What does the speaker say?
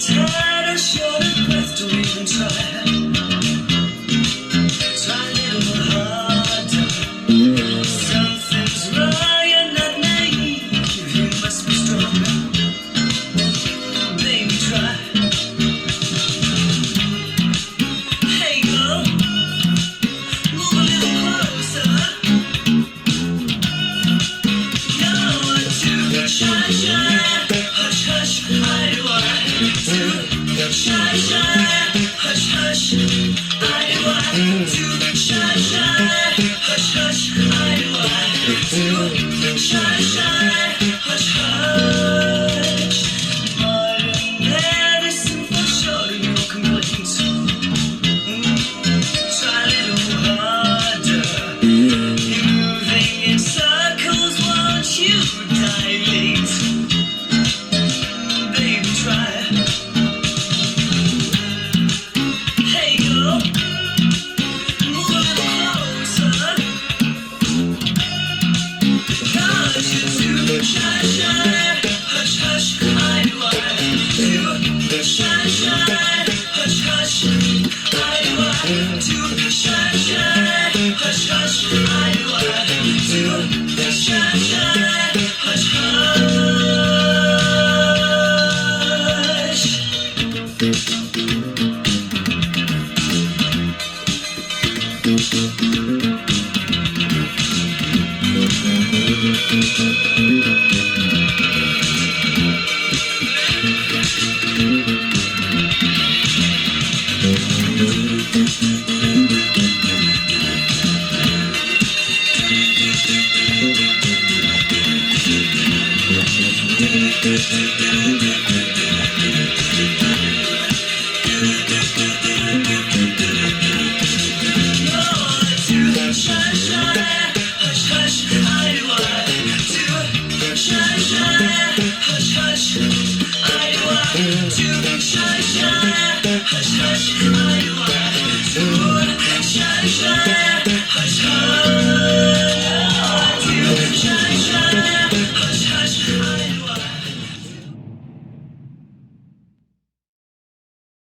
Tired or short of breath, don't even try. Try a little harder. Something's wrong, you're not naive. You must be stronger. Baby, try. Hey, girl, move a little closer. You're too shy. Hush, hush, I want to shy, hush, hush, I want to shy, hush, hush, I want to shy, hush, hush. Modern medicine for sure your complaints. Try a little harder. You're moving in circles, won't you dilate? Hush, hush,